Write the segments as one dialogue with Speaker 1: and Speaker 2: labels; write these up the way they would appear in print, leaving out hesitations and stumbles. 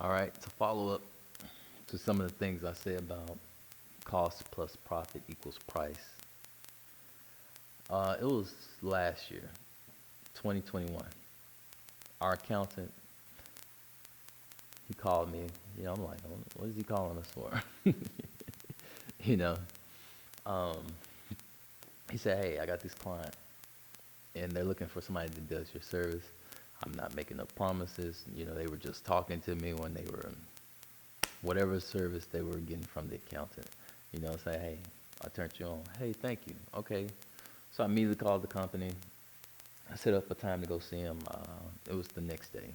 Speaker 1: All right, to follow up to some of the things I say about cost plus profit equals price. It was last year, 2021. Our accountant, he called me. I'm like, what is he calling us for? you know, um, he said, hey, I got this client, and they're looking for somebody that does your service. I'm not making no promises. They were just talking to me when they were whatever service they were getting from the accountant. Say, hey, I turned you on. Hey, thank you. Okay. So I immediately called the company. I set up a time to go see him. It was the next day.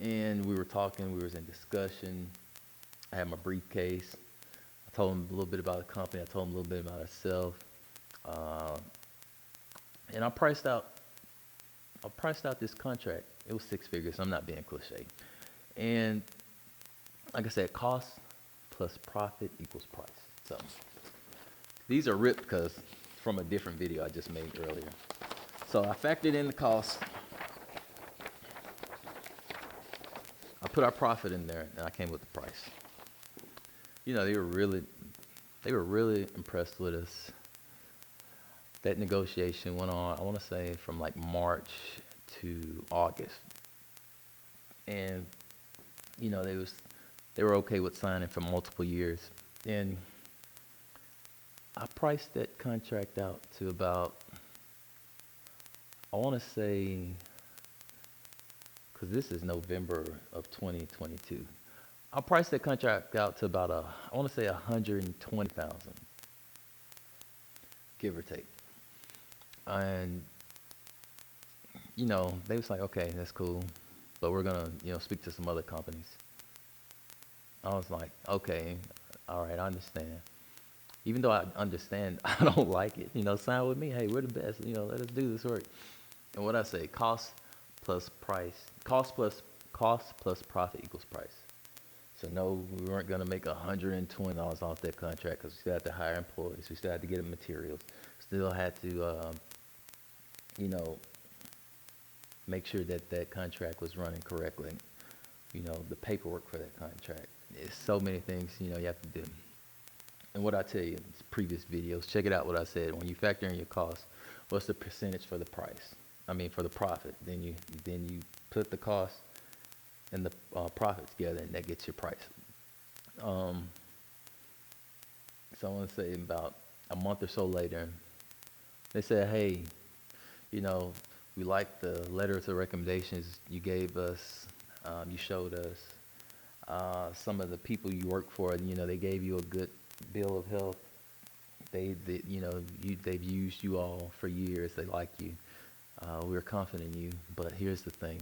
Speaker 1: And we were talking, we was in discussion. I had my briefcase. I told him a little bit about the company. I told him a little bit about myself. Uh, and I priced out this contract. It was six figures. I'm not being cliche. And like I said, cost plus profit equals price. So these are ripped because from a different video I just made earlier. So I factored in the cost. I put our profit in there, and I came with the price. They were really impressed with us. That negotiation went on, I want to say, from like March to August, and they were okay with signing for multiple years. And I priced that contract out to about, I want to say, because this is November of 2022. I priced that contract out to about I want to say 120,000, give or take. And they was like, okay, that's cool, but we're gonna speak to some other companies. I was like, okay, all right, I understand. Even though I understand, I don't like it. Sign with me. Hey, we're the best. Let us do this work. And what I say, cost plus profit equals price. So no, we weren't gonna make $120 off that contract because we still had to hire employees. We still had to get them materials. Still had to, you know, make sure that that contract was running correctly. The paperwork for that contract. There's so many things you have to do. And what I tell you in previous videos, check it out. What I said: when you factor in your costs, what's the percentage for the price? I mean, for the profit. Then you put the cost and the profit together, and that gets your price. Um, so I want to say about a month or so later, they said, "Hey, you know, we like the letters of recommendations you gave us. You showed us some of the people you work for. They gave you a good bill of health. They've used you all for years. They like you. We're confident in you. But here's the thing.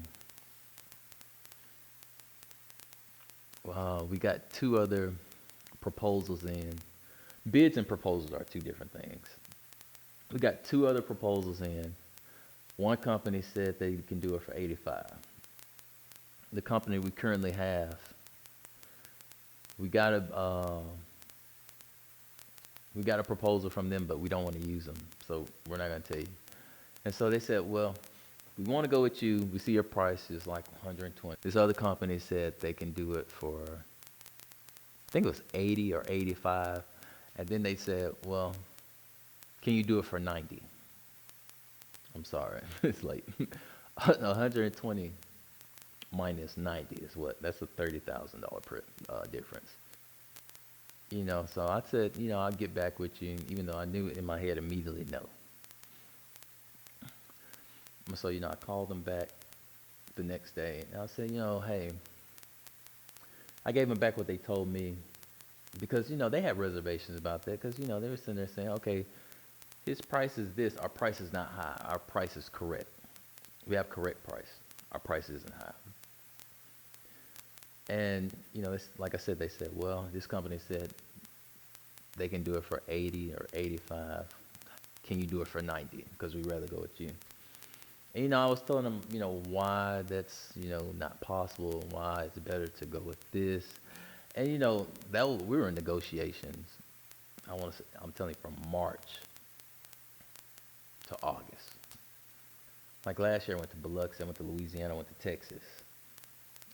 Speaker 1: We got two other proposals in. Bids and proposals are two different things. We got two other proposals in. One company said they can do it for 85. The company we currently have, we got a proposal from them, but we don't want to use them, so we're not going to tell you. And so they said, well, we want to go with you. We see your price is like 120. This other company said they can do it for, I think it was 80 or 85. And then they said, well, can you do it for 90? I'm sorry, it's late. 120 minus 90 is what? That's a $30,000 difference. So I said, I'll get back with you, even though I knew in my head immediately no. So, I called them back the next day, and I said, hey, I gave them back what they told me because, they had reservations about that because, they were sitting there saying, okay, his price is this, our price is not high, our price is correct. We have correct price, our price isn't high. And, like I said, they said, well, this company said they can do it for 80 or 85. Can you do it for 90? Because we'd rather go with you. And, I was telling them, why that's, not possible, why it's better to go with this. And, we were in negotiations. I'm telling you, from March to August. Like last year, I went to Biloxi, I went to Louisiana, I went to Texas.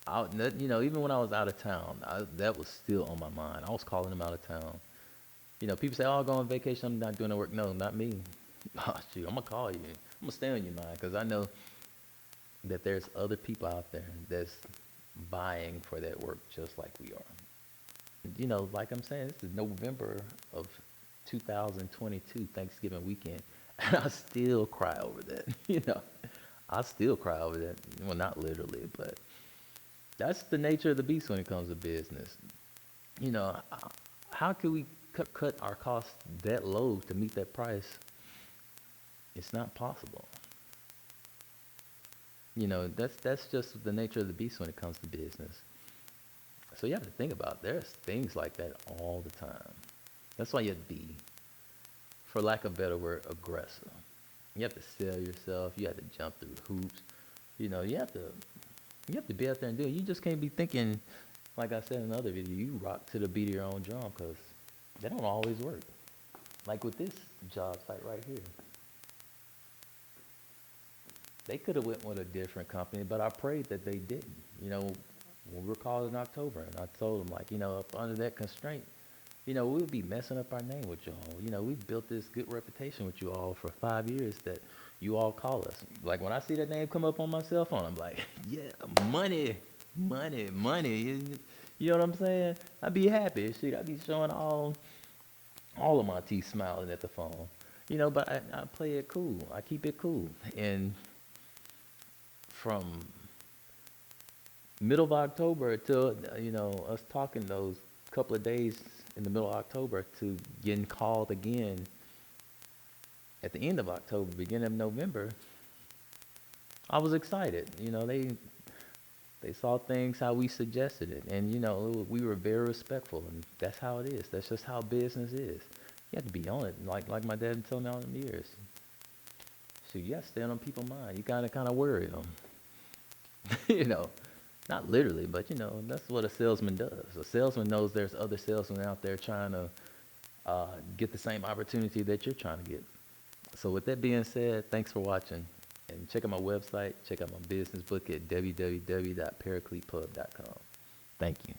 Speaker 1: even when I was out of town, that was still on my mind. I was calling them out of town. People say, "Oh, I'll go on vacation. I'm not doing no work." No, not me. Oh, shoot, I'm gonna call you. I'm gonna stay on your mind because I know that there's other people out there that's vying for that work just like we are. Like I'm saying, this is November of 2022, Thanksgiving weekend, and I still cry over that. I still cry over that. Well, not literally, but that's the nature of the beast when it comes to business. You know, how can we cut our costs that low to meet that price? It's not possible. That's just the nature of the beast when it comes to business. So you have to think about there's things like that all the time. That's why you have to be, for lack of a better word, aggressive. You have to sell yourself. You have to jump through hoops. You have to be out there and do it. You just can't be thinking, like I said in another video, you rock to the beat of your own drum because they don't always work. Like with this job site right here, they could have went with a different company, but I prayed that they didn't. When we were called in October, and I told them like, up under that constraint, we would be messing up our name with y'all. We've built this good reputation with you all for 5 years that you all call us. Like when I see that name come up on my cell phone, I'm like, yeah, money, money, money. You know what I'm saying? I'd be happy. Shit, I'd be showing all of my teeth smiling at the phone. But I play it cool. I keep it cool. And from middle of October till us talking those couple of days in the middle of October to getting called again at the end of October, beginning of November, I was excited. They saw things how we suggested it, and we were very respectful, and that's how it is. That's just how business is. You have to be on it, like my dad told me all them years. So you got to stay on people's mind. You gotta kind of worry them. you know, Not literally, but that's what a salesman does. A salesman knows there's other salesmen out there trying to get the same opportunity that you're trying to get. So with that being said, thanks for watching. And check out my website, check out my business book at www.paracletepub.com. Thank you.